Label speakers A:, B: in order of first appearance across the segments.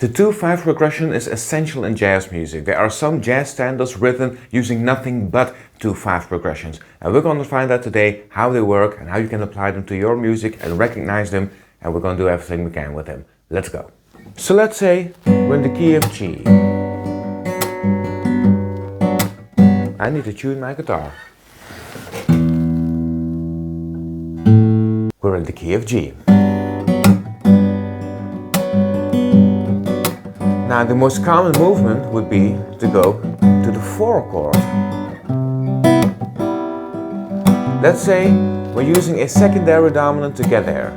A: The 2-5 progression is essential in jazz music. There are some jazz standards written using nothing but 2-5 progressions. And we're going to find out today how they work and how you can apply them to your music and recognize them. And we're going to do everything we can with them. Let's go. So let's say we're in the key of G. I need to tune my guitar. We're in the key of G. Now the most common movement would be to go to the 4 chord. Let's say we're using a secondary dominant to get there.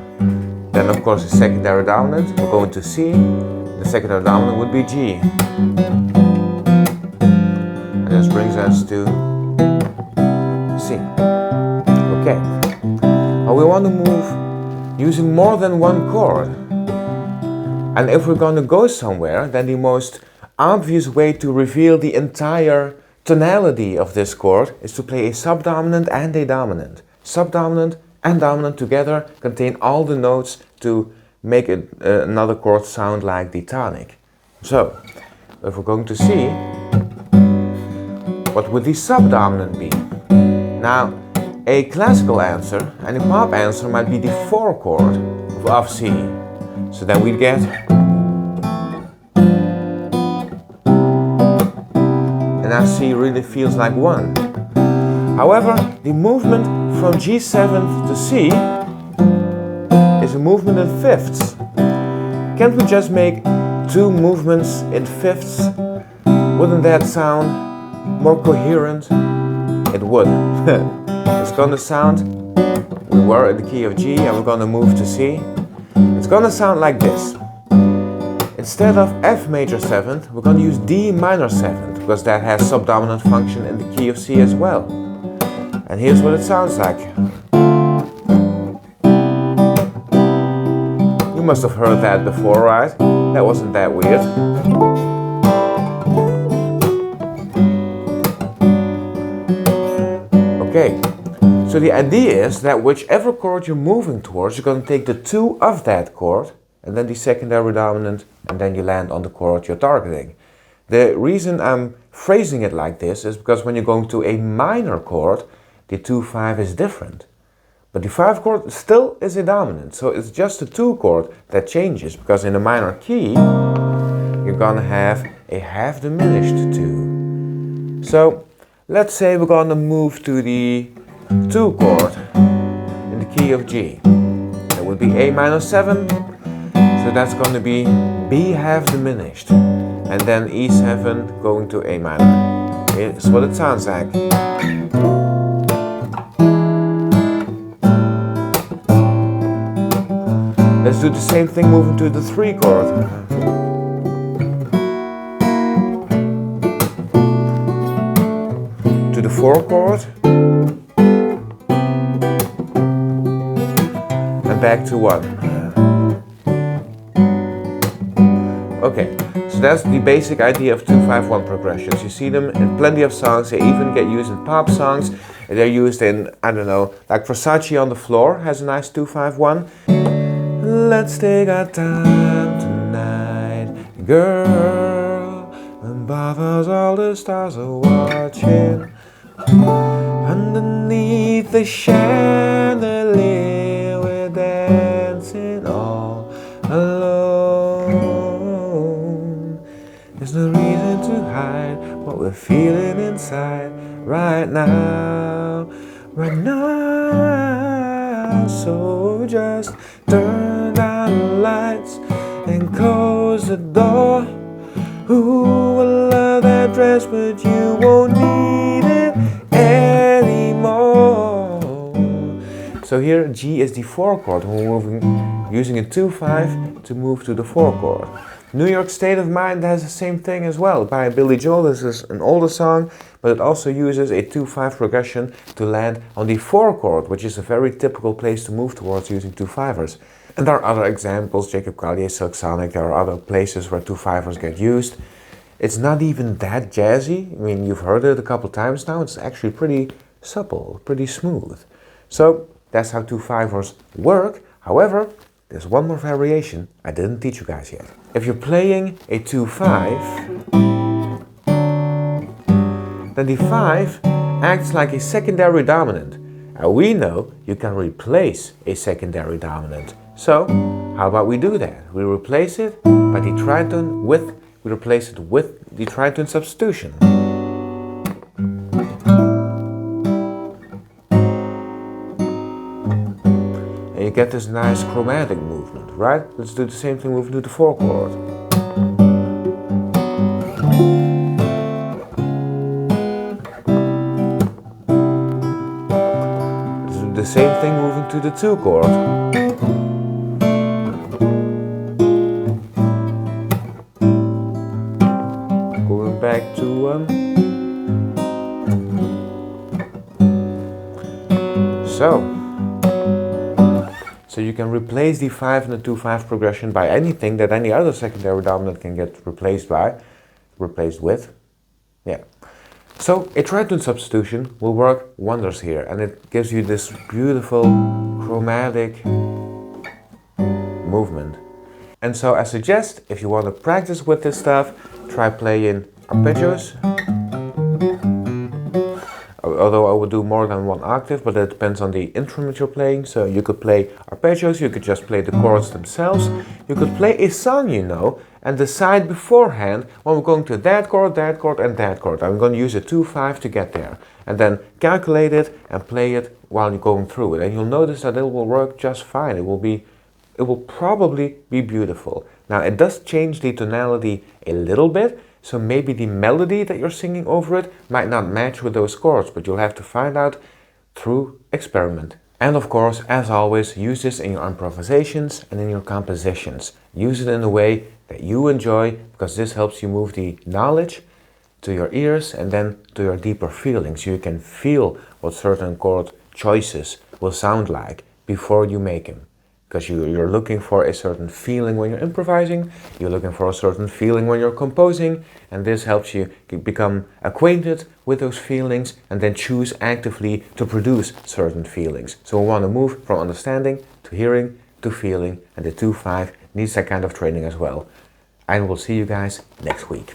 A: Then of course the secondary dominant, we're going to C. The secondary dominant would be G. And this brings us to C. Okay. Now we want to move using more than one chord. And if we're going to go somewhere, then the most obvious way to reveal the entire tonality of this chord is to play a subdominant and a dominant. Subdominant and dominant together contain all the notes to make another chord sound like the tonic. So, if we're going to C, what would the subdominant be? Now, a classical answer and a pop answer might be the 4 chord of C. So then we'd get, and now C really feels like 1. However, the movement from G7 to C is a movement in fifths. Can't we just make 2 movements in fifths? Wouldn't that sound more coherent? It would. It's gonna sound, we were in the key of G and we're gonna move to C. It's gonna sound like this. Instead of F major 7th, we're gonna use D minor 7th because that has subdominant function in the key of C as well. And here's what it sounds like. You must have heard that before, right? That wasn't that weird. Okay. So the idea is that whichever chord you're moving towards, you're going to take the 2 of that chord and then the secondary dominant and then you land on the chord you're targeting. The reason I'm phrasing it like this is because when you're going to a minor chord, the 2-5 is different. But the 5 chord still is a dominant, so it's just the 2 chord that changes because in a minor key, you're going to have a half diminished 2. So let's say we're going to move to the 2 chord in the key of G. That would be A minor 7, so that's going to be B half diminished, and then E7 going to A minor. It's what it sounds like. Let's do the same thing moving to the 3 chord. To the 4 chord. Back to 1. Okay, so that's the basic idea of 2-5-1 progressions. You see them in plenty of songs. They even get used in pop songs. They're used in, I don't know, like Versace on the Floor has a nice 2-5-1. Let's take our time tonight, girl, above us all the stars are watching. Underneath the chandelier dancing all alone. There's no reason to hide what we're feeling inside right now, right now. So just turn down the lights and close the door. Who will love that dress, but you won't need it anymore. So here G is the 4 chord. We're moving, using a 2-5 to move to the 4 chord. New York State of Mind has the same thing as well. By Billy Joel, this is an older song, but it also uses a 2-5 progression to land on the 4 chord, which is a very typical place to move towards using 2-5ers. And there are other examples, Jacob Collier, Silk Sonic, there are other places where 2-5ers get used. It's not even that jazzy. I mean, you've heard it a couple times now. It's actually pretty supple, pretty smooth. So that's how 2-5ers work. However, there's one more variation I didn't teach you guys yet. If you're playing a 2-5, then the 5 acts like a secondary dominant. And we know you can replace a secondary dominant. So, how about we do that? We replace it by the tritone with, we replace it with the tritone substitution. And you get this nice chromatic movement, right? Let's do the same thing with the 4 chord. Let's do the same thing moving to the 2 chord. Going back to 1. So you can replace the 5 and the 2-5 progression by anything that any other secondary dominant can get replaced with. Yeah. So a tritone substitution will work wonders here, and it gives you this beautiful chromatic movement. And so I suggest, if you want to practice with this stuff, try playing arpeggios. Although I would do more than 1 octave, but it depends on the instrument you're playing. So you could play arpeggios, you could just play the chords themselves. You could play a song you know, and decide beforehand, well, we're going to that chord, and that chord. I'm going to use a 2-5 to get there. And then calculate it and play it while you're going through it. And you'll notice that it will work just fine. It will probably be beautiful. Now, it does change the tonality a little bit. So maybe the melody that you're singing over it might not match with those chords, but you'll have to find out through experiment. And of course, as always, use this in your improvisations and in your compositions. Use it in a way that you enjoy, because this helps you move the knowledge to your ears and then to your deeper feelings. You can feel what certain chord choices will sound like before you make them. Because you're looking for a certain feeling when you're improvising, you're looking for a certain feeling when you're composing, and this helps you become acquainted with those feelings and then choose actively to produce certain feelings. So we want to move from understanding to hearing to feeling, and the 2-5 needs that kind of training as well. And we'll see you guys next week.